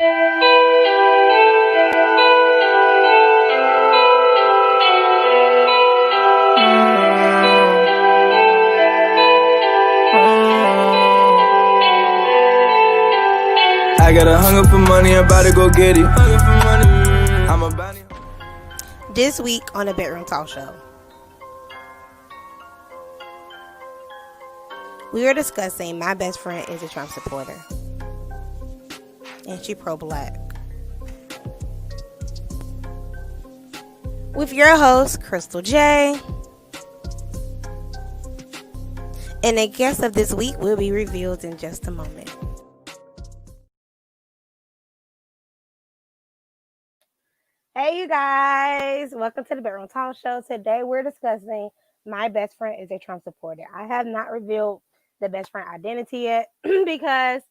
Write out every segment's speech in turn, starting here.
I got a hunger for money, I'm about to go get it. Hunger for money, I'm a bounty. This week on the Bedroom Talk Show, we are discussing my best friend is a Trump supporter, and she pro-black. With your host, Crystal J. And the guest of this week will be revealed in just a moment. Hey, you guys. Welcome to the Bedroom Talk Show. Today, we're discussing my best friend is a Trump supporter. I have not revealed the best friend identity yet because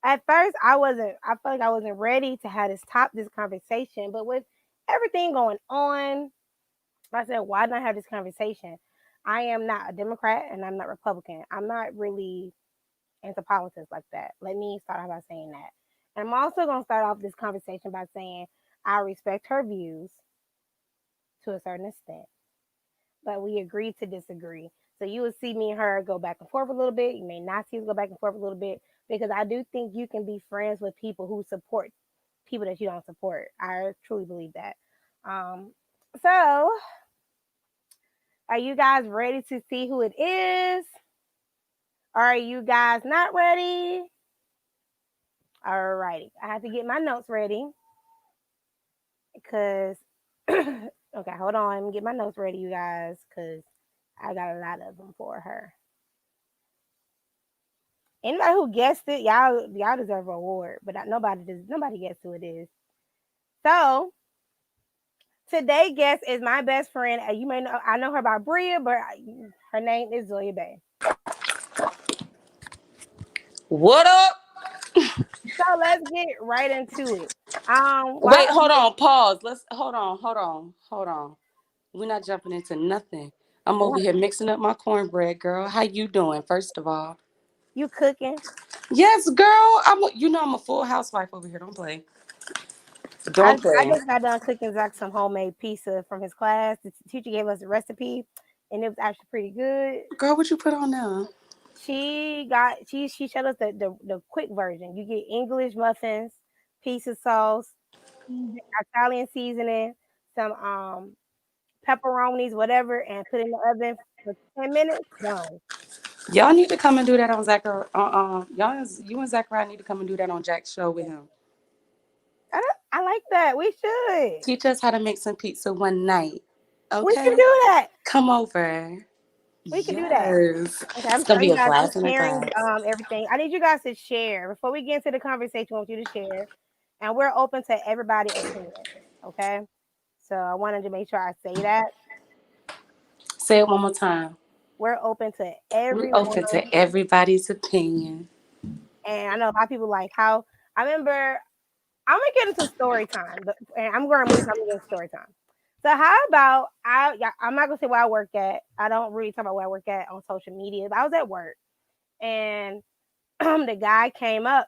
at first I felt like I wasn't ready to have this conversation. But with everything going on, I said, why not have this conversation? I am not a Democrat and I'm not Republican. I'm not really into politics like that. Let me start off by saying that. And I'm also going to start off this conversation by saying I respect her views to a certain extent, but we agreed to disagree. So you will see me and her go back and forth a little bit. You may not see us go back and forth a little bit because I do think you can be friends with people who support people that you don't support. I truly believe that. So are you guys ready to see who it is? Are you guys not ready? All righty. I have to get my notes ready because, okay, hold on. Let me get my notes ready, you guys, because I got a lot of them for her. Anybody who guessed it, y'all deserve an award, but nobody guessed who it is. So today's guest is my best friend. You may know I know her by Bria, but her name is Zoya Bay. What up? So let's get right into it. Wait, hold on. Pause. Let's hold on. We're not jumping into nothing. I'm over here mixing up my cornbread, girl. How you doing? First of all, You cooking? yes, girl. I'm a full housewife over here. Don't play. I Don't play, just got done cooking Zach some homemade pizza from his class. The teacher gave us a recipe, and it was actually pretty good. girl. What you put on now? She showed us the quick version. You get English muffins, pizza sauce, Italian seasoning, some pepperonis, whatever, and put it in the oven for 10 minutes. Done. Y'all need to come and do that on Zach. You and Zachariah need to come and do that on Jack's show with him. I like that. We should. Teach us how to make some pizza one night. We Okay, can do that. come over. We can do that. Yes, Okay, it's I'm gonna sorry, be you a guys. I'm blast in a sharing class. everything. I need you guys to share before we get into the conversation. I want you to share, and we're open to everybody's opinion. Okay, so I wanted to make sure I say that Say it one more time. we're open to We're everyone, open to everybody's opinion. and I know a lot of people like how I remember. I'm gonna get into story time, and I'm going to move. So I'm gonna get into story time. So how about I'm not gonna say where I work at. I don't really talk about where I work at on social media. But I was at work, and the guy came up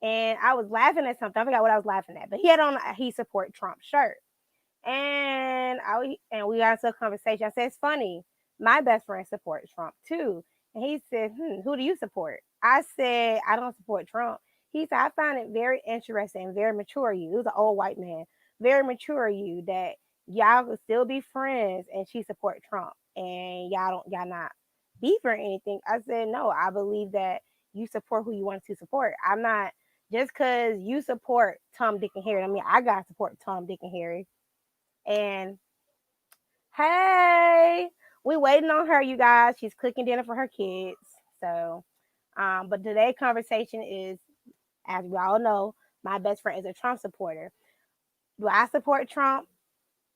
and I was laughing at something. I forgot what I was laughing at, but he had on a he support Trump shirt. And we got into a conversation. I said, it's funny. My best friend supports Trump too. And he said, who do you support? I said, I don't support Trump. He said, I find it very interesting and very mature of you. He was an old white man. Very mature of you that y'all could still be friends and she support Trump. And y'all not beef or anything. I said, no, I believe that you support who you want to support. I'm not just because you support Tom, Dick, and Harry. I mean, I gotta support Tom, Dick, and Harry. And hey, we waiting on her, you guys. She's cooking dinner for her kids. So, but today's conversation is, as we all know, my best friend is a Trump supporter. Do I support Trump?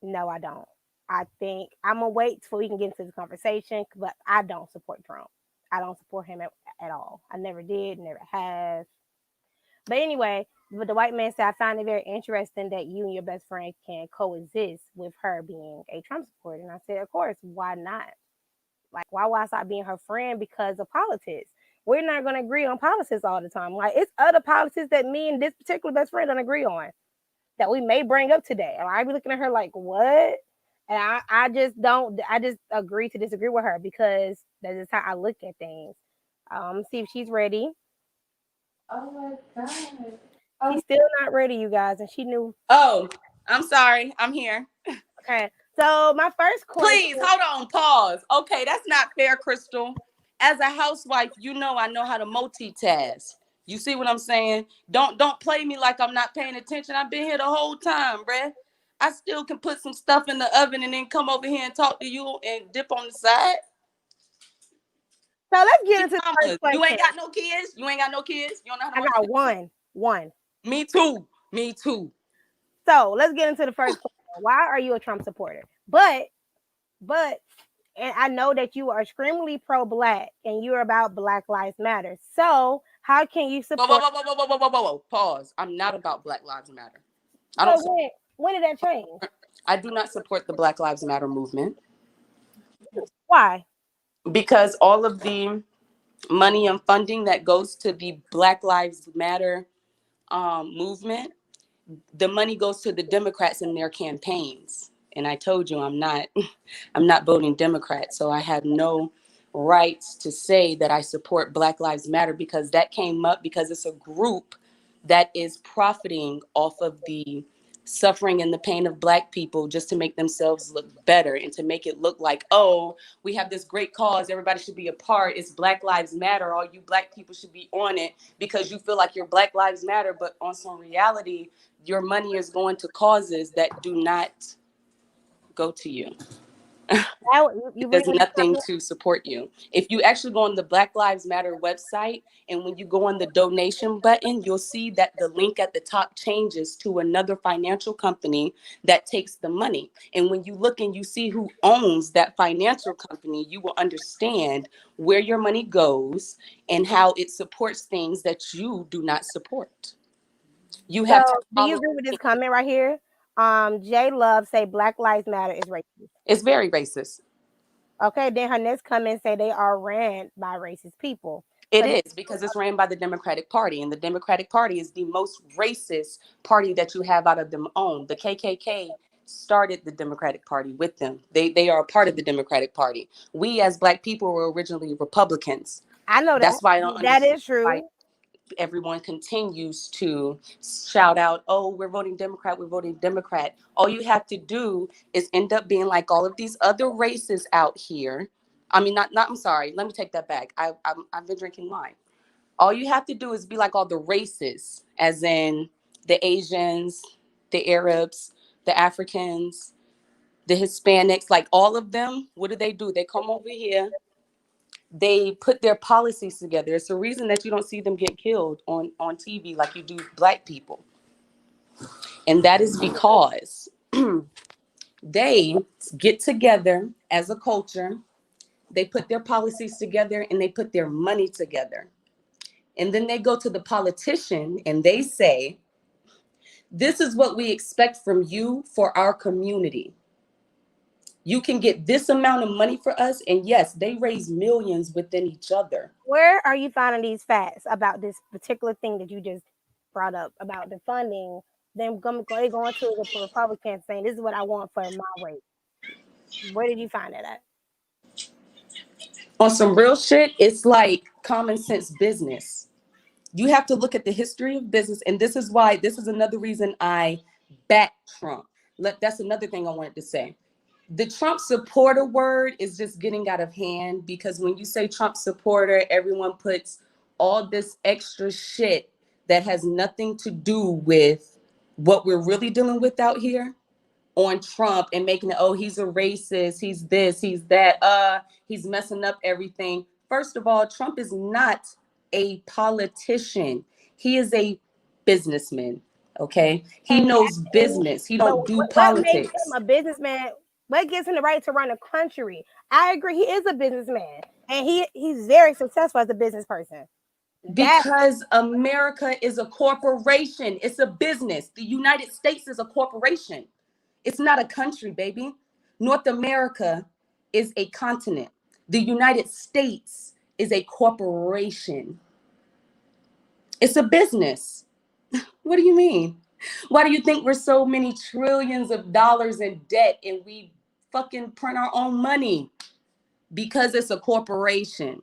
No, I don't. I think I'm gonna wait till we can get into this conversation, but I don't support Trump. I don't support him at all. I never did, never have. But anyway, but the white man said, I find it very interesting that you and your best friend can coexist with her being a Trump supporter. And I said, of course, why not? Like, why would I stop being her friend because of politics? we're not going to agree on policies all the time. Like, it's other policies that me and this particular best friend don't agree on that we may bring up today. And I be looking at her like, what? And I just don't, I just agree to disagree with her because that is how I look at things. See if she's ready. Oh my God. She's still not ready, you guys. And she knew. Oh, I'm sorry. I'm here. Okay. So my first question. Please hold on. Pause. Okay, that's not fair, Crystal. As a housewife, you know I know how to multitask. You see what I'm saying? Don't play me like I'm not paying attention. I've been here the whole time, bruh. I still can put some stuff in the oven and then come over here and talk to you and dip on the side. So let's get into the first You question. ain't got no kids? You ain't got no kids? You don't know how to I got one. One. Me too. Me too. So let's get into the first question. Why are you a Trump supporter? But, and I know that you are extremely pro-black and you're about Black Lives Matter. So how can you support? Whoa. Pause. I'm not about Black Lives Matter. So when did that change? I do not support the Black Lives Matter movement. Why? Because all of the money and funding that goes to the Black Lives Matter movement, the money goes to the Democrats in their campaigns. And I told you I'm not voting Democrat. So I have no rights to say that I support Black Lives Matter because that came up because it's a group that is profiting off of the suffering and the pain of Black people just to make themselves look better and to make it look like, oh, we have this great cause. Everybody should be a part. It's Black Lives Matter. All you Black people should be on it because you feel like your Black Lives Matter. But on some reality, your money is going to causes that do not go to you. There's nothing to support you. If you actually go on the Black Lives Matter website and when you go on the donation button, you'll see that the link at the top changes to another financial company that takes the money. And when you look and you see who owns that financial company, you will understand where your money goes and how it supports things that you do not support. You have to do you agree with this comment right here? J Love say Black Lives Matter is racist. It's very racist. Okay, then her next comment say they are ran by racist people. It is because it's ran by the Democratic Party, and the Democratic Party is the most racist party that you have out of them own. The KKK started the Democratic Party with them. They are a part of the Democratic Party. We as Black people were originally Republicans. I know that's why I don't understand. That is true. Why everyone continues to shout out, oh, we're voting Democrat, we're voting Democrat. All you have to do is end up being like all of these other races out here. I mean, I'm sorry. Let me take that back. I've been drinking wine. All you have to do is be like all the races, as in the Asians, the Arabs, the Africans, the Hispanics, like all of them. What do? They come over here. They put their policies together. It's the reason that you don't see them get killed on TV like you do Black people. And that is because they get together as a culture. They put their policies together and they put their money together. And then they go to the politician and they say, this is what we expect from you for our community. You can get this amount of money for us. And yes, they raise millions within each other. Where are you finding these facts about this particular thing that you just brought up about the funding? Them going to the Republicans saying, this is what I want for my rate. Where did you find that at? On some real shit, it's like common sense business. You have to look at the history of business. And this is another reason I back Trump. That's another thing I wanted to say. The Trump supporter word is just getting out of hand because when you say Trump supporter, everyone puts all this extra shit that has nothing to do with what we're really dealing with out here on Trump and making it, oh, he's a racist, he's this, he's that, he's messing up everything. First of all, Trump is not a politician. He is a businessman. Okay, he knows business. He don't do politics. What makes him a businessman? What gives him the right to run a country? I agree. He is a businessman, and he's very successful as a business person. Because America is a corporation. It's a business. The United States is a corporation. It's not a country, baby. North America is a continent. The United States is a corporation. It's a business. What do you mean? Why do you think we're so many trillions of dollars in debt and we fucking print our own money? Because it's a corporation.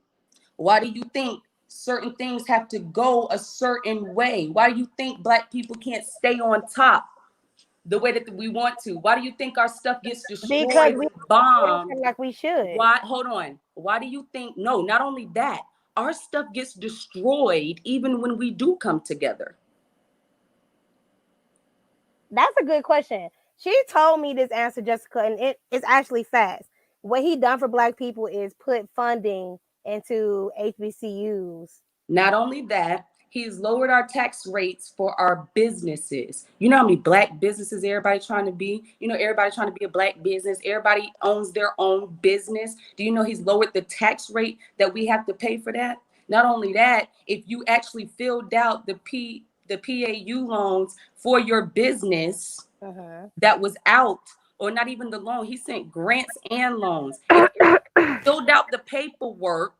Why do you think certain things have to go a certain way? Why do you think Black people can't stay on top the way that we want to? Why do you think our stuff gets Because destroyed we with bombs? like we should. Why? Hold on. Why do you think? No, not only that, our stuff gets destroyed even when we do come together. That's a good question. She told me this answer, Jessica, and it's actually fast. What he done for Black people is put funding into HBCUs. Not only that, he's lowered our tax rates for our businesses. You know how many Black businesses everybody trying to be? You know, everybody trying to be a Black business. Everybody owns their own business. Do you know he's lowered the tax rate that we have to pay for that? Not only that, if you actually filled out the PAU loans for your business that was out, or not even the loan, he sent grants and loans. If you filled out the paperwork,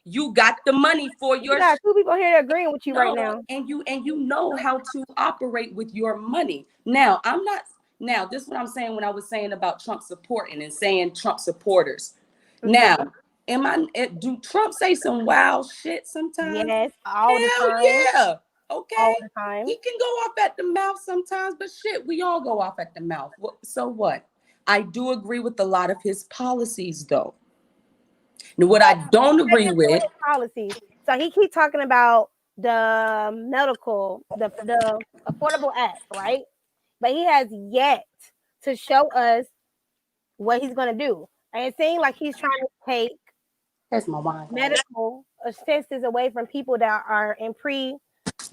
you got the money for your. You got two people here agreeing with you right now, and you know how to operate with your money. Now, I'm not. Now, this is what I'm saying when I was saying about Trump supporting and saying Trump supporters. Now, do Trump say some wild shit sometimes? Yes, all the Hell time. yeah. Okay. All the time. He can go off at the mouth sometimes, but shit, we all go off at the mouth. So what? I do agree with a lot of his policies, though. Now, what I don't agree with policies. So he keeps talking about the the Affordable Act, right? But he has yet to show us what he's gonna do. And it seems like he's trying to take medical assistance away from people that are in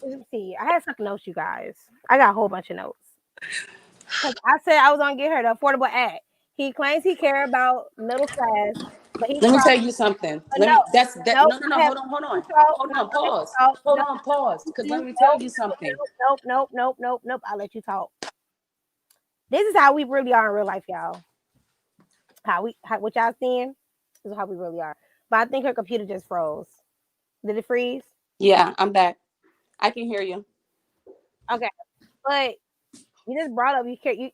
Let's see. I had some notes, you guys. I got a whole bunch of notes. Because I said I was gonna get her the Affordable Act. He claims he cares about middle class, but let me tell you something. Hold on, pause. Because let me tell you something. Nope. I'll let you talk. This is how we really are in real life, y'all. What y'all seeing is how we really are. But I think her computer just froze. Did it freeze? Yeah, I'm back. I can hear you. Okay, but you just brought up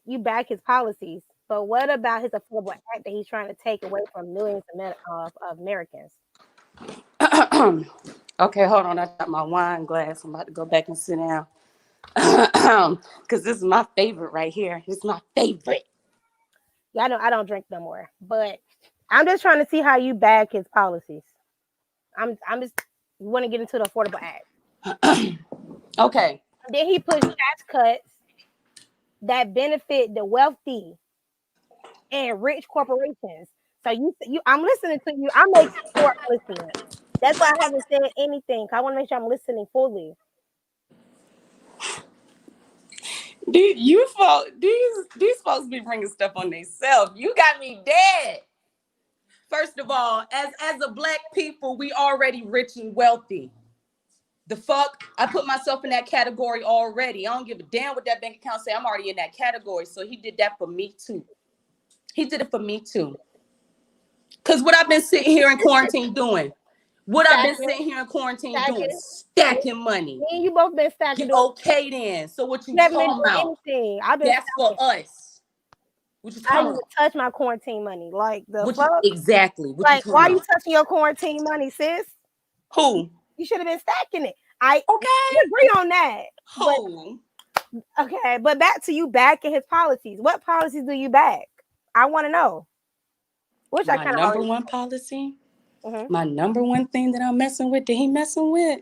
you back his policies, but what about his Affordable Act that he's trying to take away from millions of Americans? Okay, hold on. I got my wine glass. I'm about to go back and sit down because this is my favorite right here. It's my favorite. Yeah, I don't drink no more, but I'm just trying to see how you back his policies. I'm just want to get into the Affordable Act. Okay. Then he puts tax cuts that benefit the wealthy and rich corporations. So I'm listening to you. I'm making sure I'm listening. That's why I haven't said anything. I want to make sure I'm listening fully. These folks be bringing stuff on themselves. You got me dead. First of all, as a Black people, we already rich and wealthy. The fuck? I put myself in that category already. I don't give a damn what that bank account say. I'm already in that category. So he did that for me too. He did it for me too. Because what I've been sitting here in quarantine doing? Stacking money. Me and you both been stacking. Okay then. So what you talking about? Anything. That's for us. What you talking about? I touch my quarantine money. Like the fuck? Exactly. Like why are you touching your quarantine money, sis? Who? You should have been stacking it. I agree on that. Who? But back to you backing his policies. What policies do you back? I want to know. My number one policy? My number one thing that I'm messing with, that he messing with,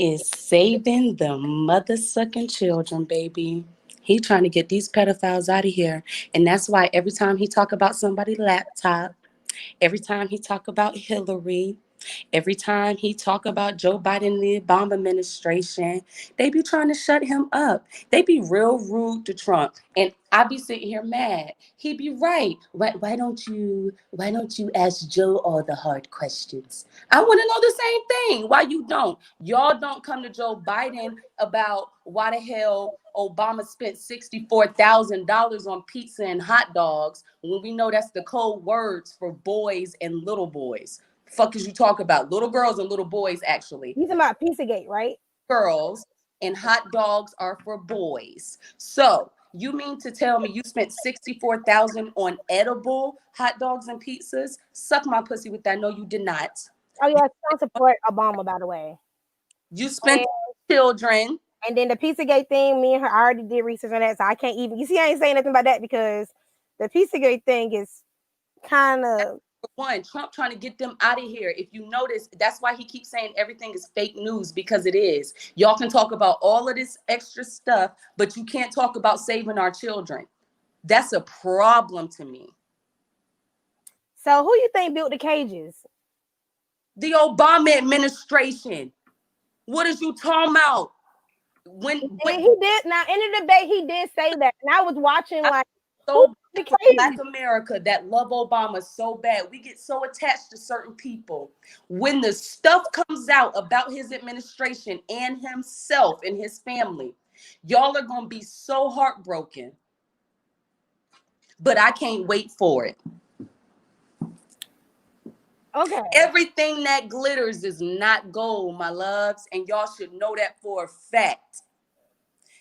is saving the mother-sucking children, baby. He trying to get these pedophiles out of here. And that's why every time he talk about somebody's laptop, every time he talk about Hillary, every time he talk about Joe Biden and the Obama administration, they be trying to shut him up. They be real rude to Trump. And I be sitting here mad. He be right. Why don't you ask Joe all the hard questions? I want to know the same thing. Why you don't? Y'all don't come to Joe Biden about why the hell Obama spent $64,000 on pizza and hot dogs when we know that's the code words for boys and little boys. Fuck is you talk about? Little girls and little boys, actually. You talking about Pizzagate, right? Girls and hot dogs are for boys. So you mean to tell me you spent $64,000 on edible hot dogs and pizzas? Suck my pussy with that. No, you did not. Oh yeah, don't support Obama, by the way. You spent children. And then the Pizzagate thing, me and her already did research on that, so I can't even. You see, I ain't saying nothing about that because the Pizzagate thing is kind of. One, Trump trying to get them out of here. If you notice, that's why he keeps saying everything is fake news, because it is. Y'all can talk about all of this extra stuff, but you can't talk about saving our children. That's a problem to me. So who you think built the cages? The Obama administration. What is you talking about? When he did, now in the debate he did say that, and I was watching like so Black America that love Obama so bad. We get so attached to certain people. When the stuff comes out about his administration and himself and his family, y'all are gonna be so heartbroken. But I can't wait for it. Okay. Everything that glitters is not gold, my loves, and y'all should know that for a fact.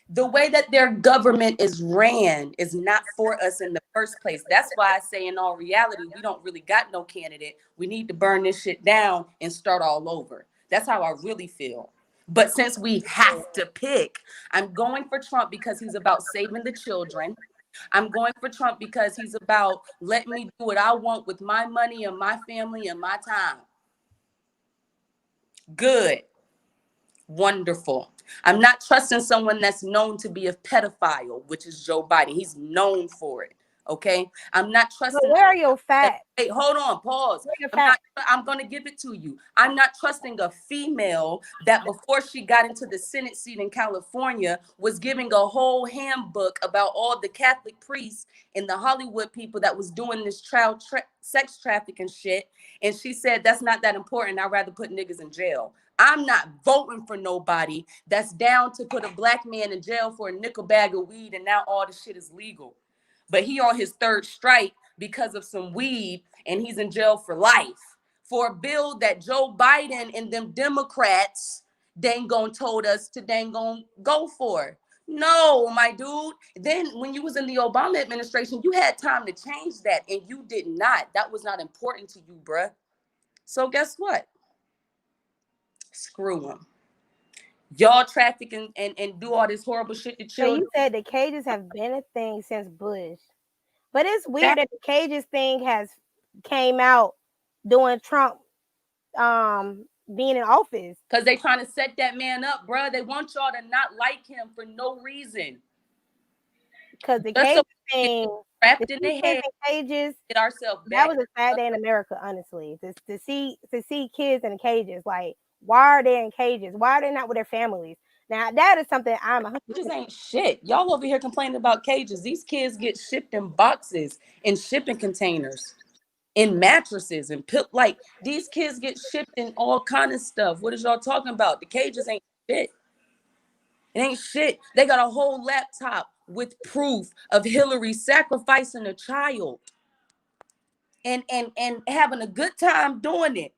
The way that their government is ran is not for us in the first place. That's why I say in all reality, we don't really got no candidate. We need to burn this shit down and start all over. That's how I really feel. But since we have to pick, I'm going for Trump because he's about saving the children. I'm going for Trump because he's about letting me do what I want with my money and my family and my time. Good. Wonderful. I'm not trusting someone that's known to be a pedophile, which is Joe Biden. He's known for it. Okay. I'm not trusting. But where are your facts? Hey, hold on, pause. I'm going to give it to you. I'm not trusting a female that before she got into the Senate seat in California was giving a whole handbook about all the Catholic priests and the Hollywood people that was doing this child sex trafficking shit. And she said, that's not that important. I'd rather put niggas in jail. I'm not voting for nobody that's down to put a black man in jail for a nickel bag of weed and now all the shit is legal. But he on his third strike because of some weed and he's in jail for life for a bill that Joe Biden and them Democrats dang gon' told us to dang gon' go for. No, my dude. Then when you was in the Obama administration, you had time to change that and you did not. That was not important to you, bruh. So guess what? Screw them. Y'all traffic and do all this horrible shit to children. So you said the cages have been a thing since Bush. But it's weird that the cages thing has came out during Trump being in office. Because they trying to set that man up, bro. They want y'all to not like him for no reason. Because the cage thing, wrapped in the head, cages, get ourselves back. That was a sad day in America, honestly. To see kids in cages, like, why are they in cages? Why are they not with their families? Now that is something I'm 100%. Cages ain't shit. Y'all over here complaining about cages. These kids get shipped in boxes, in shipping containers, in mattresses, and like these kids get shipped in all kind of stuff. What is y'all talking about? The cages ain't shit. It ain't shit. They got a whole laptop with proof of Hillary sacrificing a child and having a good time doing it,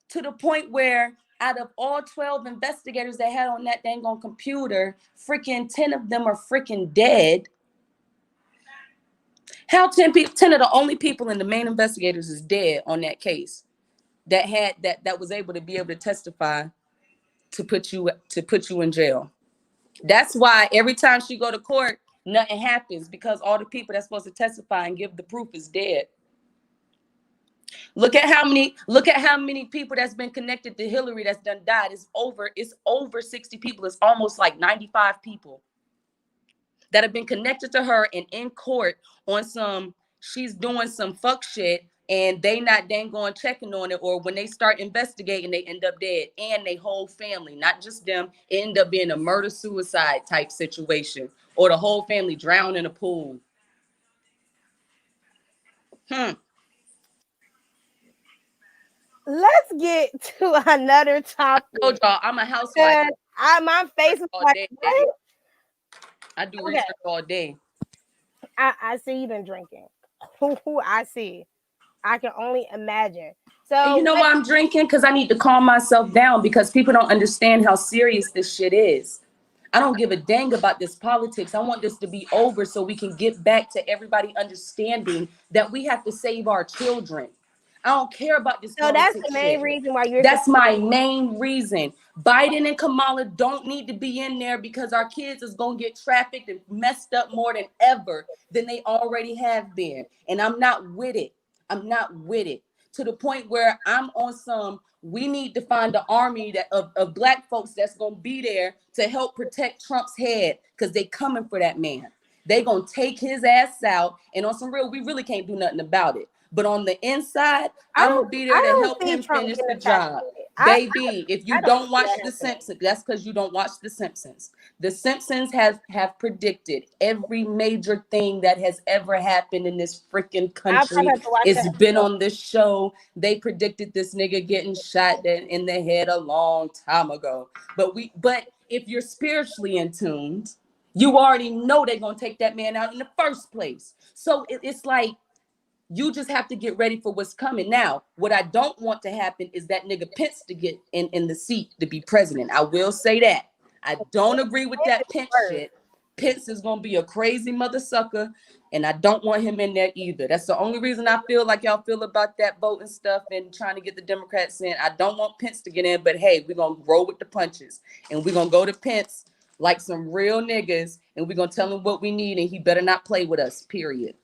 to the point where out of all 12 investigators that had on that dang on computer, freaking 10 of them are freaking dead. How 10 of the only people in the main investigators is dead on that case that had that was able to testify to put you in jail. That's why every time she go to court, nothing happens, because all the people that's supposed to testify and give the proof is dead. Look at how many people that's been connected to Hillary that's done died. It's over 60 people. It's almost like 95 people that have been connected to her and in court on she's doing some fuck shit and they not dang going checking on it, or when they start investigating, they end up dead, and they whole family, not just them, end up being a murder-suicide type situation, or the whole family drowned in a pool. Let's get to another topic. I told y'all I'm a housewife. My face is All like, day, what? baby. I do Okay. research all day. I see you been drinking. I see. I can only imagine. And you So know why I'm drinking? Because I need to calm myself down because people don't understand how serious this shit is. I don't give a dang about this politics. I want this to be over so we can get back to everybody understanding that we have to save our children. I don't care about this that's politics the main shit. reason why you're That's my main reason. Biden and Kamala don't need to be in there because our kids is going to get trafficked and messed up more than ever than they already have been. And I'm not with it. I'm not with it. To the point where I'm on some, we need to find an army that of black folks that's going to be there to help protect Trump's head because they coming for that man. They going to take his ass out. And on some real, we really can't do nothing about it. But on the inside, I'm gonna be there to help him Trump finish getting the job. Baby, if you don't watch The Simpsons, that's because you don't watch The Simpsons. The Simpsons have predicted every major thing that has ever happened in this freaking country. It's been on this show. They predicted this nigga getting shot in the head a long time ago. But if you're spiritually in tuned, you already know they're gonna take that man out in the first place. So it's like, you just have to get ready for what's coming. Now, what I don't want to happen is that nigga Pence to get in the seat to be president. I will say that. I don't agree with that Pence shit. Pence is going to be a crazy mother sucker, and I don't want him in there either. That's the only reason I feel like y'all feel about that vote and stuff and trying to get the Democrats in. I don't want Pence to get in, but hey, we're going to roll with the punches, and we're going to go to Pence like some real niggas, and we're going to tell him what we need, and he better not play with us, period.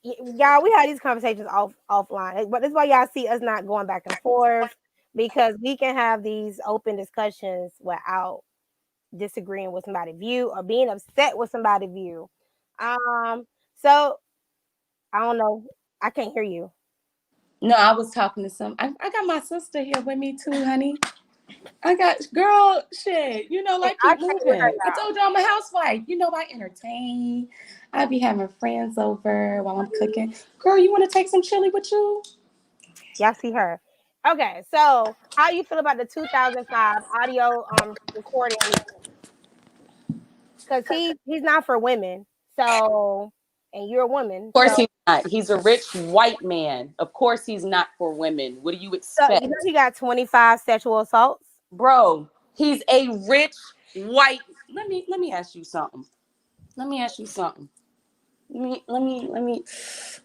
Y'all, we had these conversations offline, but this is why y'all see us not going back and forth, because we can have these open discussions without disagreeing with somebody's view or being upset with somebody's view. So I don't know. I can't hear you. No, I was talking to some. I got my sister here with me too, honey. I got girl shit. You know, like keep moving. I told you I'm a housewife. You know, I entertain. I be having friends over while I'm cooking. Girl, you want to take some chili with you? Y'all see her. Okay, so how you feel about the 2005 audio recording? Because he's not for women. So, and you're a woman. Of course he's not. He's a rich white man. Of course he's not for women. What do you expect? So, you know he got 25 sexual assaults? Bro, he's a rich white. Let me ask you something. Let me.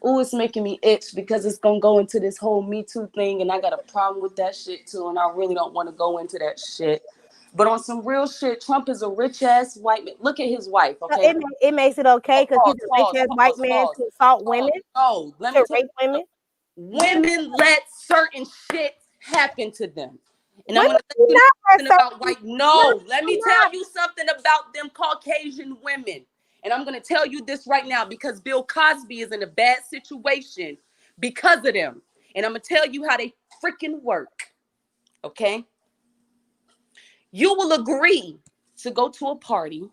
Oh, it's making me itch because it's gonna go into this whole Me Too thing, and I got a problem with that shit too, and I really don't want to go into that shit. But on some real shit, Trump is a rich ass white man. Look at his wife, okay? So it makes it okay because he's a rich ass white man to assault women. No, let me tell you, women. Women let certain shit happen to them. And I'm gonna tell you something about white. No, let me tell you something about them Caucasian women. And I'm going to tell you this right now because Bill Cosby is in a bad situation because of them. And I'm going to tell you how they freaking work. Okay? You will agree to go to a party,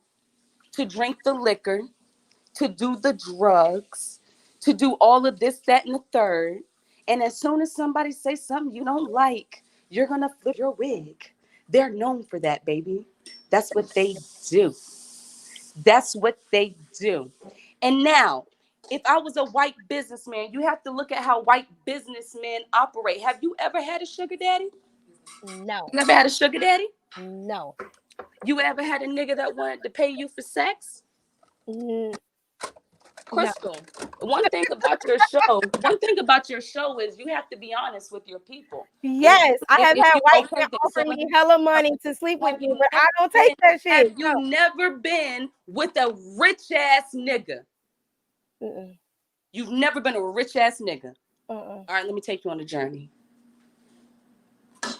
to drink the liquor, to do the drugs, to do all of this, that, and the third. And as soon as somebody says something you don't like, you're going to flip your wig. They're known for that, baby. That's what they do. That's what they do. And now, if I was a white businessman, you have to look at how white businessmen operate. Have you ever had a sugar daddy? No. You ever had a sugar daddy? No. You ever had a nigga that wanted to pay you for sex? Crystal, one thing about your show is you have to be honest with your people. Yes, I have had white men offer me hella money to sleep with me, but I don't take that shit. Have you never been with a rich ass nigga? You've never been a rich ass nigga. All right, let me take you on a journey. I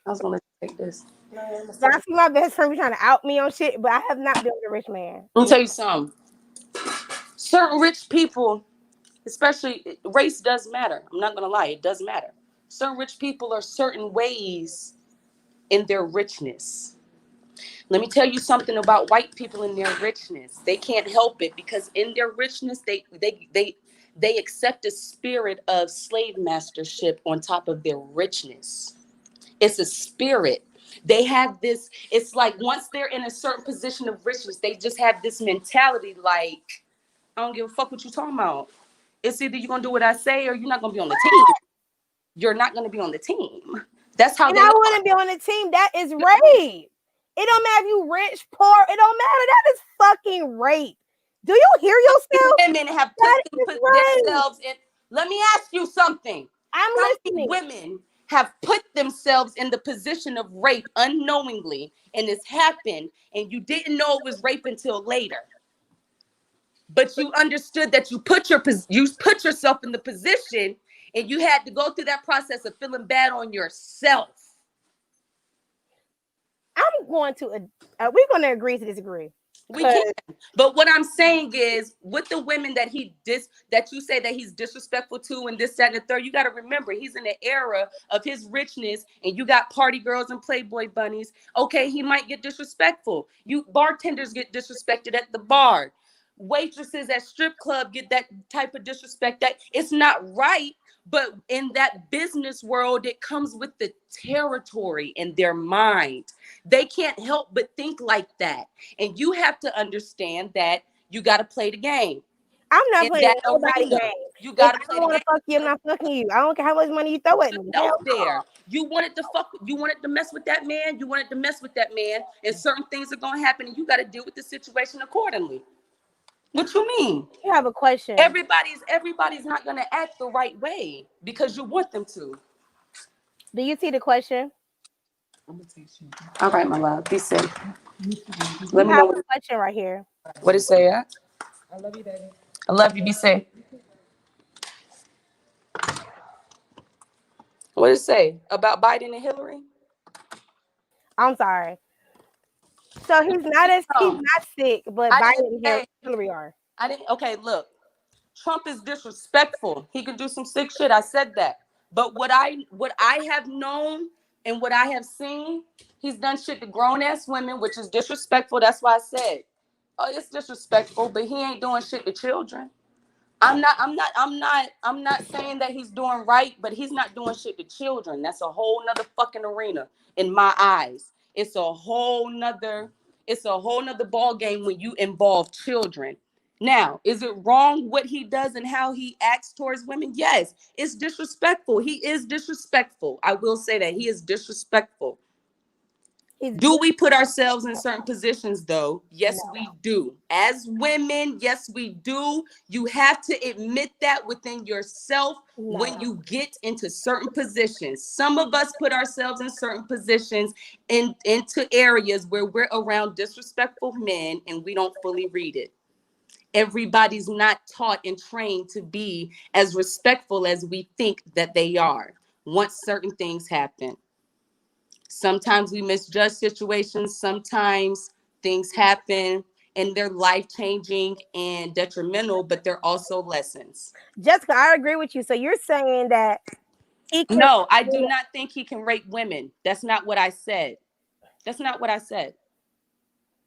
was gonna take this. I see my best friend be trying to out me on shit, but I have not been with a rich man. Let me tell you something. Certain rich people, especially race, does matter. I'm not gonna lie, it does matter. Certain rich people are certain ways in their richness. Let me tell you something about white people and their richness. They can't help it because in their richness, they accept a spirit of slave mastership on top of their richness. It's a spirit. They have this, it's like once they're in a certain position of richness, they just have this mentality like, I don't give a fuck what you talking about. It's either you're gonna do what I say or you're not gonna be on the team. You're not gonna be on the team. That's how And they I are. wouldn't be on the team. That is rape. It don't matter if you rich, poor. It don't matter. That is fucking rape. Do you hear yourself? Women have put themselves in. Let me ask you something. I'm How listening. many women have put themselves in the position of rape unknowingly, and it's happened, and you didn't know it was rape until later? But you understood that you put yourself in the position, and you had to go through that process of feeling bad on yourself. I'm going to. We're going to agree to disagree. We can. But what I'm saying is, with the women that that you say that he's disrespectful to, and this, that, and the third, you got to remember he's in the era of his richness, and you got party girls and Playboy bunnies. Okay, he might get disrespectful. You bartenders get disrespected at the bar. Waitresses at strip club get that type of disrespect. That it's not right. But in that business world, it comes with the territory in their mind. They can't help but think like that. And you have to understand that you got to play the game. I'm not playing nobody's game. You got to play the game. I don't want to fuck you. I'm not fucking you. I don't care how much money you throw at me. Out there. You wanted to mess with that man. You wanted to mess with that man. And certain things are going to happen. And you got to deal with the situation accordingly. What you mean? You have a question. Everybody's not gonna act the right way because you want them to. Do you see the question? I'm gonna text you. All right, my love. Be safe. Let me know the question right here. What it say? I love you, Daddy. I love you. Be safe. What it say about Biden and Hillary? I'm sorry. So he's not sick, but Biden and Hillary are. Okay, look. Trump is disrespectful. He can do some sick shit. I said that. But what I have known and what I have seen, he's done shit to grown-ass women, which is disrespectful. That's why I said, oh, it's disrespectful, but he ain't doing shit to children. I'm not saying that he's doing right, but he's not doing shit to children. That's a whole nother fucking arena in my eyes. It's a whole nother ball game when you involve children. Now, is it wrong what he does and how he acts towards women? Yes, it's disrespectful. He is disrespectful. I will say that he is disrespectful. Do we put ourselves in certain positions though? Yes, we do. As women, yes, we do. You have to admit that within yourself when you get into certain positions. Some of us put ourselves in certain positions into areas where we're around disrespectful men and we don't fully read it. Everybody's not taught and trained to be as respectful as we think that they are once certain things happen. Sometimes we misjudge situations. Sometimes things happen and they're life-changing and detrimental, but they're also lessons. Jessica, I agree with you. So you're saying that No, I do not think he can rape women. That's not what I said. That's not what I said.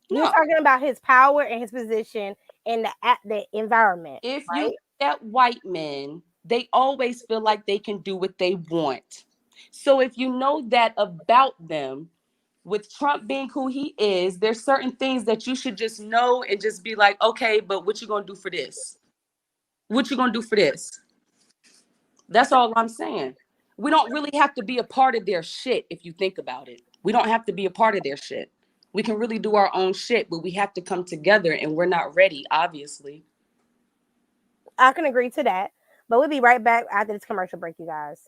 You're talking about his power and his position in the environment. If you look at white men, they always feel like they can do what they want. So if you know that about them, with Trump being who he is, there's certain things that you should just know and just be like, okay, but what you gonna do for this? What you gonna do for this? That's all I'm saying. We don't really have to be a part of their shit if you think about it. We don't have to be a part of their shit. We can really do our own shit, but we have to come together and we're not ready, obviously. I can agree to that. But we'll be right back after this commercial break, you guys.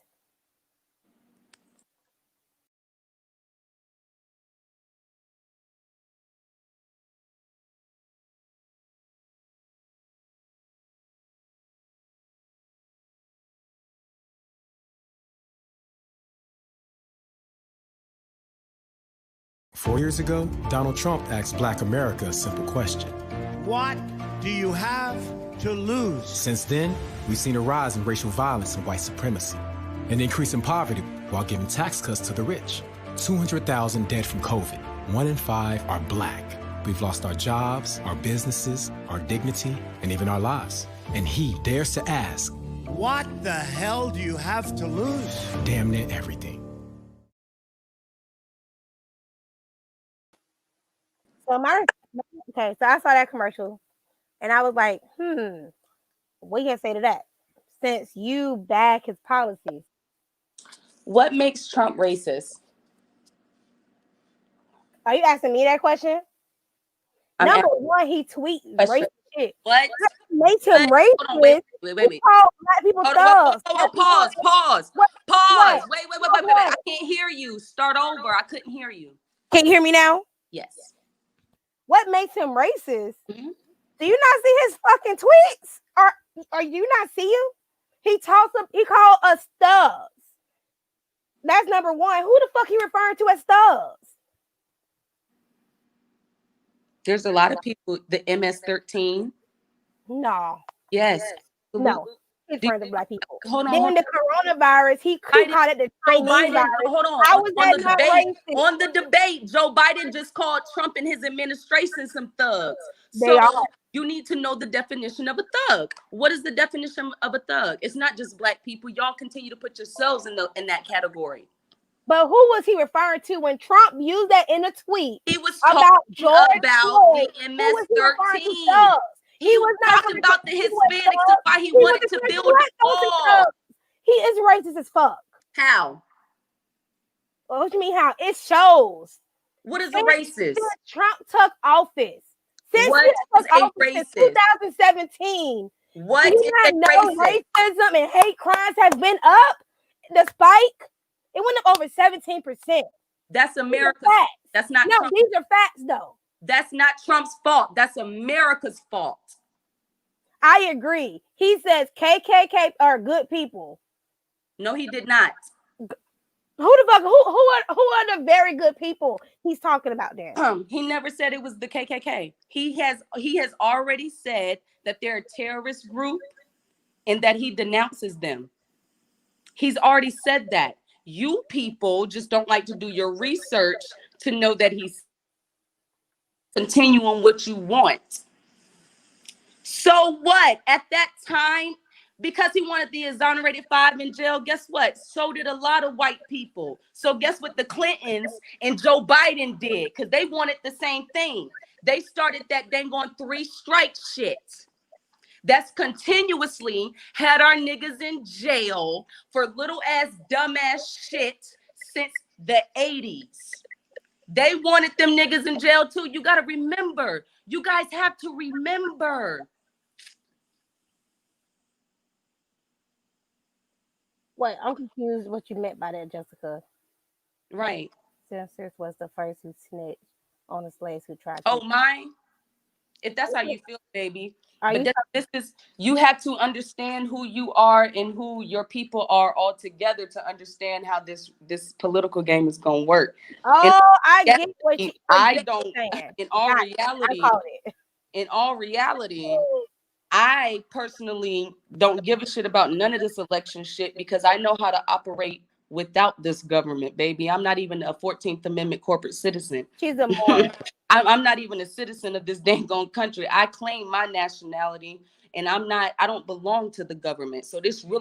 Four years ago, Donald Trump asked Black America a simple question. What do you have to lose? Since then, we've seen a rise in racial violence and white supremacy, an increase in poverty while giving tax cuts to the rich, 200,000 dead from COVID, 1 in 5 are black. We've lost our jobs, our businesses, our dignity, and even our lives. And he dares to ask, What the hell do you have to lose? damn near everything. So okay, so I saw that commercial and I was like, what you gonna say to that? Since you back his policies. What makes Trump racist? Are you asking me that question? I'm Number one, he tweets racist shit. What? Makes him Hold racist. on, wait. He called black people thugs. Pause. What? Pause. Wait. I can't hear you. Start over. I couldn't hear you. Can you hear me now? Yes. What makes him racist? Mm-hmm. Do you not see his fucking tweets? Or you not see him? He called us thugs. That's number one. Who the fuck he referring to as thugs? There's a lot of people, the MS-13. No. Yes. No. He's referring to black people. Hold on. Then the coronavirus, he called it the Chinese virus. Hold on. How was that not racist? On the debate, Joe Biden just called Trump and his administration some thugs. They are. You need to know the definition of a thug. What is the definition of a thug? It's not just black people. Y'all continue to put yourselves in that category. But who was he referring to when Trump used that in a tweet? He was about talking about the MS-13. He was not talking about the Hispanics and why he wanted to build a wall. He is racist as fuck. How? Well, what you mean how? It shows. What is a racist? Since Trump took office. Since What he took is a office racist? in 2017. What do you is not a know racist? racism and hate crimes have been up? The spike, it went up over 17%. That's America's facts. That's not no, Trump. These are facts though. That's not Trump's fault. That's America's fault. I agree. He says KKK are good people. No, he did not. Who the fuck? Who are the very good people he's talking about there? He never said it was the KKK. He has already said that they're a terrorist group and that he denounces them. He's already said that. You people just don't like to do your research to know that he's continuing what you want. So what? At that time, because he wanted the exonerated 5 in jail, guess what? So did a lot of white people. So guess what the Clintons and Joe Biden did? Because they wanted the same thing. They started that dang on 3 strike shit. That's continuously had our niggas in jail for little ass dumbass shit since the 80s. They wanted them niggas in jail too. You got to remember. You guys have to remember. Wait, I'm confused what you meant by that, Jessica. Right. Census was the first who snitched on the slaves who tried to. Oh, mine? If that's how you feel, baby. This you have to understand who you are and who your people are all together to understand how this political game is going to work. I get what you're saying. In all reality, I personally don't give a shit about none of this election shit because I know how to operate without this government, baby. I'm not even a 14th Amendment corporate citizen. She's a Mormon. I'm not even a citizen of this dang on country. I claim my nationality and I don't belong to the government. So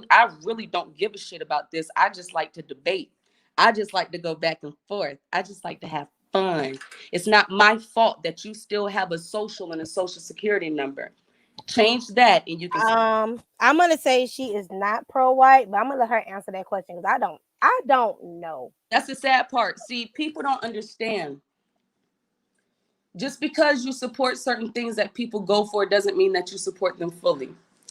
I really don't give a shit about this. I just like to debate. I just like to go back and forth. I just like to have fun. It's not my fault that you still have a social and a social security number. Change that and you can I'm gonna say she is not pro-white, but I'm gonna let her answer that question because I don't know. That's the sad part. See, people don't understand. Just because you support certain things that people go for doesn't mean that you support them fully.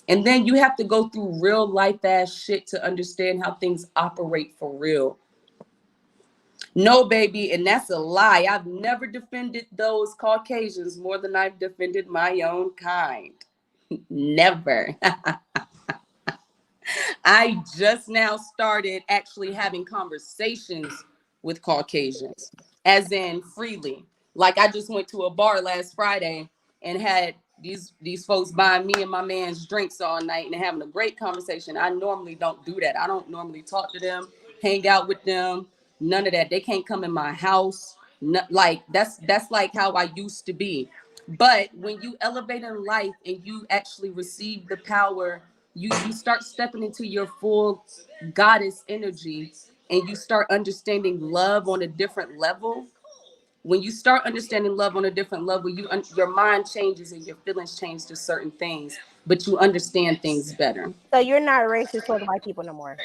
And then you have to go through real life ass shit to understand how things operate for real. No, baby, and that's a lie. I've never defended those Caucasians more than I've defended my own kind. Never. I just now started actually having conversations with Caucasians, as in freely. Like I just went to a bar last Friday and had these folks buying me and my man's drinks all night and having a great conversation. I normally don't do that. I don't normally talk to them, hang out with them, none of that. They can't come in my house. Like that's like how I used to be. But when you elevate in life and you actually receive the power, you start stepping into your full goddess energy, and you start understanding love on a different level. When you start understanding love on a different level, your mind changes and your feelings change to certain things, but you understand things better. So you're not racist towards white people no more.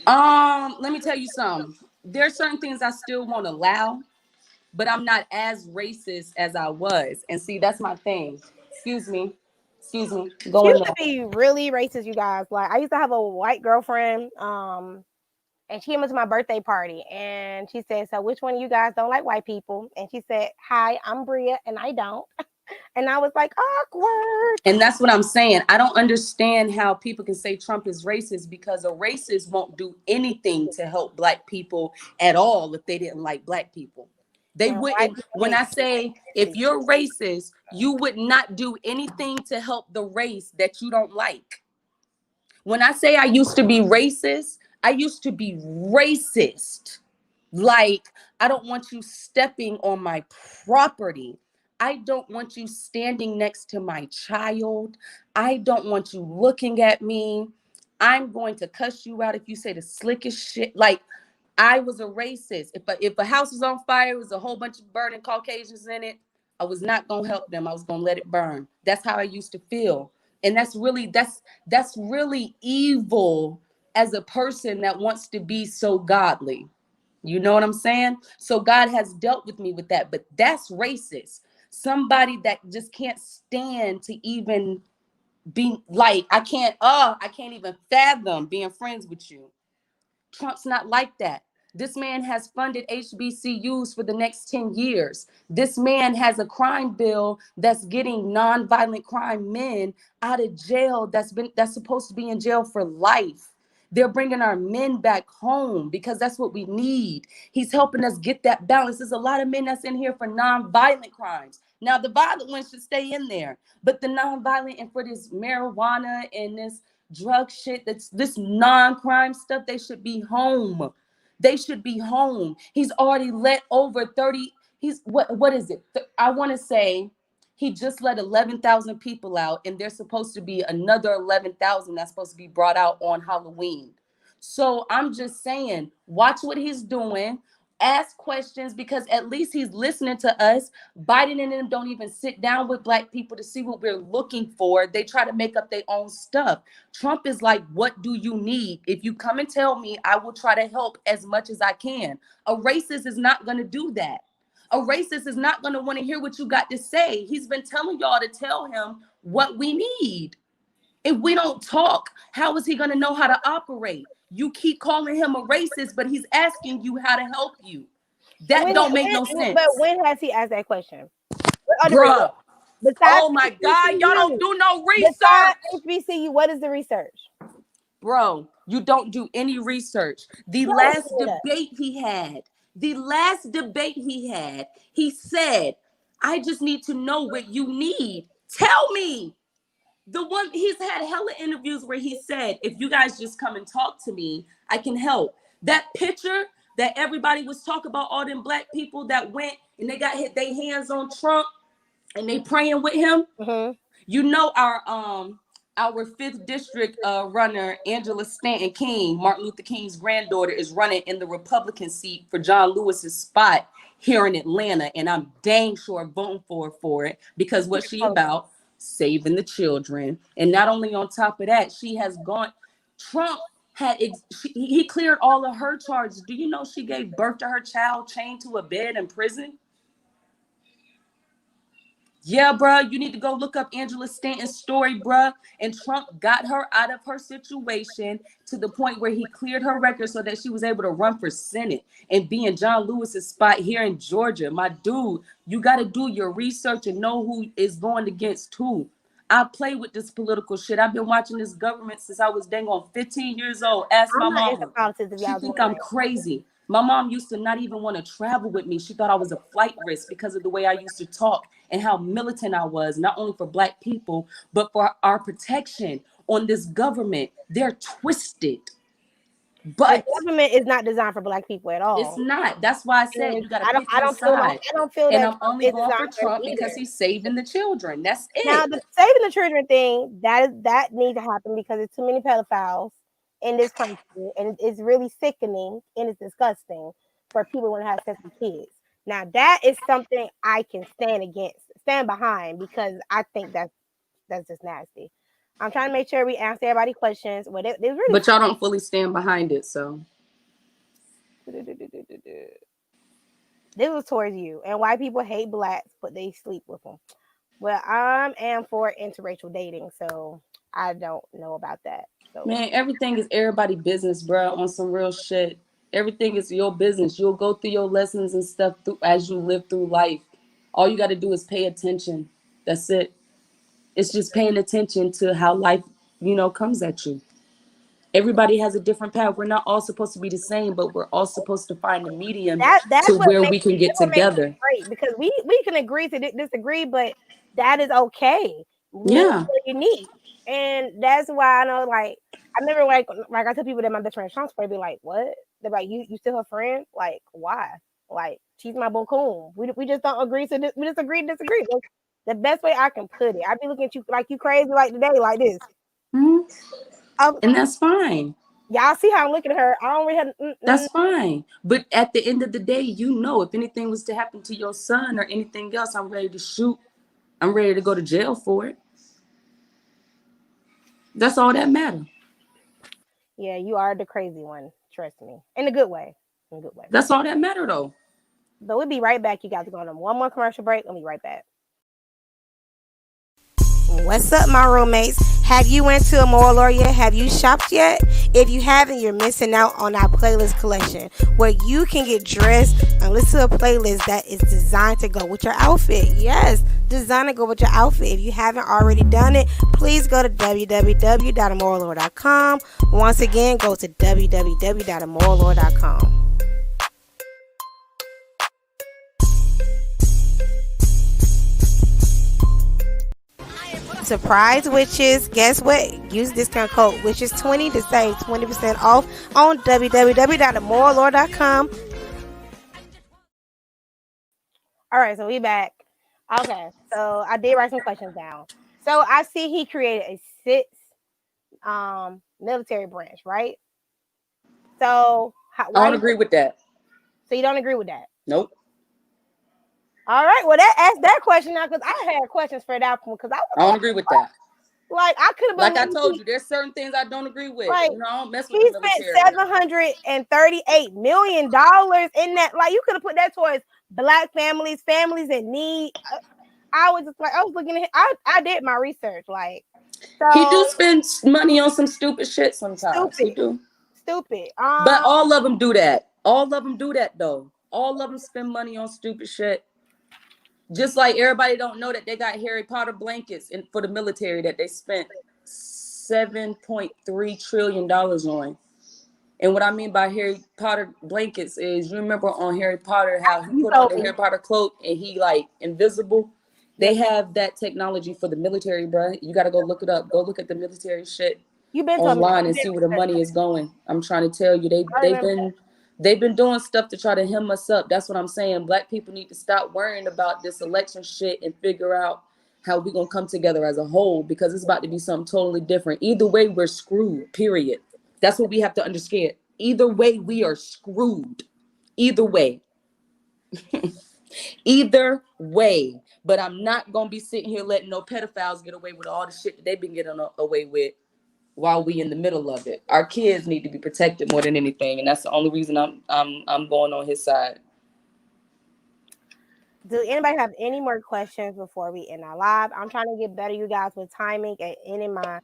Let me tell you something. There are certain things I still won't allow, but I'm not as racist as I was. And see, that's my thing. Excuse me. Excuse me. She Go in used there. to be really racist, you guys. Like I used to have a white girlfriend, and she came to my birthday party, and she said, "So which one of you guys don't like white people?" And she said, "Hi, I'm Bria, and I don't." And I was like, awkward. And that's what I'm saying. I don't understand how people can say Trump is racist, because a racist won't do anything to help black people at all if they didn't like black people. They And white wouldn't. people When hate I say if you're racist, you would not do anything to help the race that you don't like. When I say I used to be racist, I used to be racist. Like, I don't want you stepping on my property. I don't want you standing next to my child. I don't want you looking at me. I'm going to cuss you out if you say the slickest shit. Like, I was a racist. If a house was on fire, was a whole bunch of burning Caucasians in it, I was not gonna help them. I was gonna let it burn. That's how I used to feel. And that's really evil as a person that wants to be so godly. You know what I'm saying? So God has dealt with me with that, but that's racist. Somebody that just can't stand to even be like, I can't even fathom being friends with you. Trump's not like that. This man has funded HBCUs for the next 10 years. This man has a crime bill that's getting nonviolent crime men out of jail that's supposed to be in jail for life. They're bringing our men back home because that's what we need. He's helping us get that balance. There's a lot of men that's in here for nonviolent crimes. Now, the violent ones should stay in there, but the nonviolent and for this marijuana and this drug shit, that's this non-crime stuff, they should be home. They should be home. He's already let over 30. He's what is it? I want to say he just let 11,000 people out, and there's supposed to be another 11,000 that's supposed to be brought out on Halloween. So I'm just saying, watch what he's doing. Ask questions, because at least he's listening to us. Biden and them don't even sit down with black people to see what we're looking for. They try to make up their own stuff. Trump is like, what do you need? If you come and tell me, I will try to help as much as I can. A racist is not going to do that. A racist is not going to want to hear what you got to say. He's been telling y'all to tell him what we need. If we don't talk, how is he going to know how to operate? You keep calling him a racist, but he's asking you how to help you. That don't make no sense. But when has he asked that question? Bruh. Besides Oh my God, y'all don't do no research. Besides HBCU, what is the research? Bro, you don't do any research. The last debate he had, he said, I just need to know what you need. Tell me. The one, he's had hella interviews where he said, if you guys just come and talk to me, I can help. That picture that everybody was talking about, all them black people that went and they got hit their hands on Trump and they praying with him. Mm-hmm. You know, our 5th district runner, Angela Stanton King, Martin Luther King's granddaughter, is running in the Republican seat for John Lewis's spot here in Atlanta. And I'm dang sure voting for it, because what she about? Saving the children. And not only on top of that, she has gone, Trump had, he cleared all of her charges. Do you know she gave birth to her child chained to a bed in prison? Yeah, bro, you need to go look up Angela Stanton's story, bro. And Trump got her out of her situation to the point where he cleared her record so that she was able to run for Senate and be in John Lewis's spot here in Georgia. My dude, you got to do your research and know who is going against who. I play with this political shit. I've been watching this government since I was dang on 15 years old. Ask my mom. She think I'm crazy. My mom used to not even want to travel with me. She thought I was a flight risk because of the way I used to talk and how militant I was, not only for black people, but for our protection on this government. They're twisted. But the government is not designed for Black people at it's all. not. That's why I said And you got to pick your side. I don't feel And that I'm Trump only is going for designed for them Trump because either. he's saving the children. That's Now, it. the saving the children thing, that needs to happen because there's too many pedophiles in this country, and it's really sickening and it's disgusting for people want to have sex with kids. Now, that is something I can stand behind, because I think that's just nasty. I'm trying to make sure we answer everybody's questions. Well, they really. But y'all don't fully stand behind it, so. This was towards you, and why people hate Blacks, but they sleep with them. Well, I am for interracial dating, so I don't know about that. So, Man, everything is everybody business, bro, on some real shit. Everything is your business. You'll go through your lessons and stuff as you live through life. All you got to do is pay attention. That's it. It's just paying attention to how life, comes at you. Everybody has a different path. We're not all supposed to be the same, but we're all supposed to find a medium that's to what where makes we can get that's what makes together. it great, because we can agree to disagree, but that is okay. We Yeah. are unique, and that's why I know. Like, I remember, like I tell people that my best friend is trans, they be like, "What?" They're like, "You still her friend? Like, why? Like, she's my boo-coon. We just don't agree to we just agree to disagree." That's the best way I can put it. I be looking at you like you crazy, like today, like this. Mhm. Um, And that's fine. y'all see how I'm looking at her? I don't really have. That's fine. But at the end of the day, if anything was to happen to your son or anything else, I'm ready to shoot. I'm ready to go to jail for it. That's all that matters. Yeah, you are the crazy one. Trust me, in a good way. In a good way. That's all that matter, though. But we'll be right back. You guys are going on one more commercial break. I'll be right back. What's up, my roommates? Have you went to a mall or yet? Have you shopped yet? If you haven't, you're missing out on our playlist collection, where you can get dressed and listen to a playlist that is designed to go with your outfit. Yes, designed to go with your outfit. If you haven't already done it, please go to www.amoralor.com. Once again, go to www.amoralor.com. Surprise witches, guess what? Use discount code witches20 to save 20% off on www.amoralor.com. All right, so we back. Okay, so I did write some questions down. So I see he created a 6 military branch, right? So I don't agree with that. So you don't agree with that? Nope. All right, well, ask that question now, because I had questions for that one, because I don't agree with that. Like, I could have Like I told you, there's certain things I don't agree with. Like, I don't mess with he the military. spent $738 million in that. Like, you could have put that towards Black families in need. I was looking at. I did my research. Like, so he do spend money on some stupid shit sometimes. He do. Stupid. But all of them do that. All of them do that though. All of them spend money on stupid shit. Just like everybody don't know that they got Harry Potter blankets for the military that they spent $7.3 trillion on. And what I mean by Harry Potter blankets is, you remember on Harry Potter how he put on the Harry Potter cloak and he like invisible? They have that technology for the military, bro. You got to go look it up. Go look at the military shit online and see where the money is going. I'm trying to tell you, they've been doing stuff to try to hem us up. That's what I'm saying. Black people need to stop worrying about this election shit and figure out how we're going to come together as a whole, because it's about to be something totally different. Either way, we're screwed, period. That's what we have to understand. Either way, we are screwed. Either way. Either way. But I'm not going to be sitting here letting no pedophiles get away with all the shit that they've been getting away with while we in the middle of it. Our kids need to be protected more than anything, and that's the only reason I'm going on his side. Do anybody have any more questions before we end our live? I'm trying to get better, you guys, with timing and ending my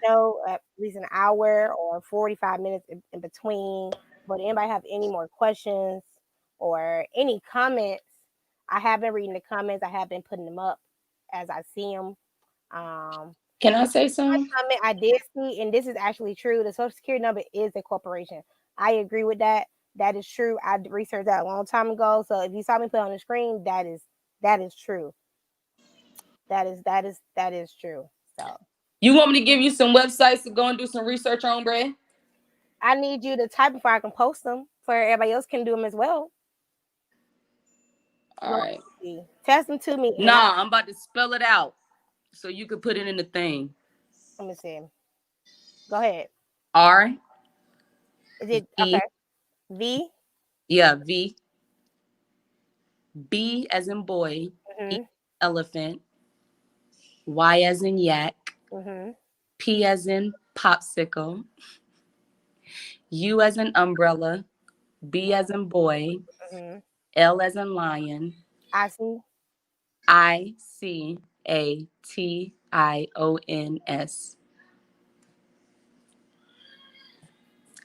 show at least an hour or 45 minutes in between. But anybody have any more questions or any comments? I have been reading the comments. I have been putting them up as I see them. Can I say something? Comment I did see, and this is actually true. The Social Security number is a corporation. I agree with that. That is true. I researched that a long time ago. So if you saw me put on the screen, that is true. That is true. So you want me to give you some websites to go and do some research on, Bray? I need you to type before I can post them, so everybody else can do them as well. All right. Test them to me. Nah, I'm about to spell it out so you can put it in the thing. Let me see. Go ahead. R. Is it V. okay? V. Yeah, V. B as in boy. E Mhm. elephant. Y as in yak. Mhm. P as in popsicle. U as in umbrella. B as in boy. Mhm. L as in lion. I see. ICATIONS.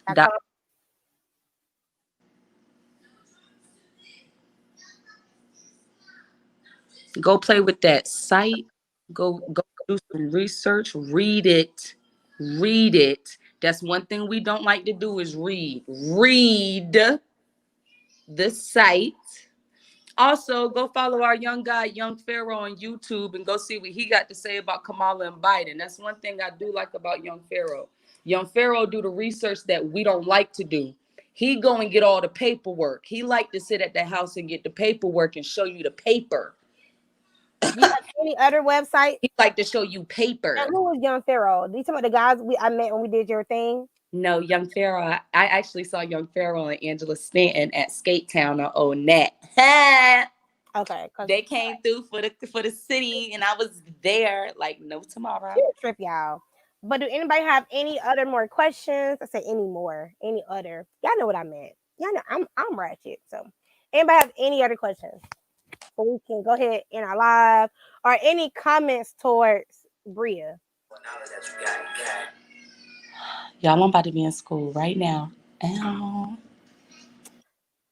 I Dot. come. Go play with that site. Go do some research. Read it. Read it. That's one thing we don't like to do is read. Read the site. Also, go follow our young guy, Young Pharaoh, on YouTube and go see what he got to say about Kamala and Biden. That's one thing I do like about Young Pharaoh. Young Pharaoh do the research that we don't like to do. He go and get all the paperwork. He like to sit at the house and get the paperwork and show you the paper. Do you have any other website? He like to show you paper. And who was Young Pharaoh? These some of the guys I met when we did your thing. No, Young Pharaoh. I actually saw Young Pharaoh and Angela Stanton at Skate Town on Onet. Okay, They came through for the city, and I was there like no tomorrow. Trip, y'all. But do anybody have any other more questions? I say any more, any other. Y'all know what I meant. Y'all know I'm ratchet. So, anybody have any other questions? So we can go ahead in our live or any comments towards Bria. Y'all, I'm about to be in school right now. Ow.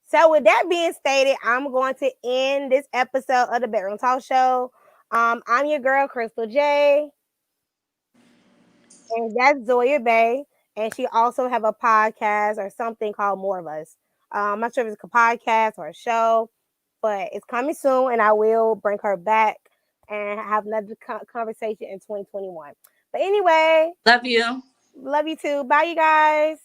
So with that being stated, I'm going to end this episode of the Bedroom Talk Show. I'm your girl, Crystal J. And that's Zoya Bay. And she also have a podcast or something called More of Us. I'm not sure if it's a podcast or a show, but it's coming soon. And I will bring her back and have another conversation in 2021. But anyway. Love you. Love you too. Bye, you guys.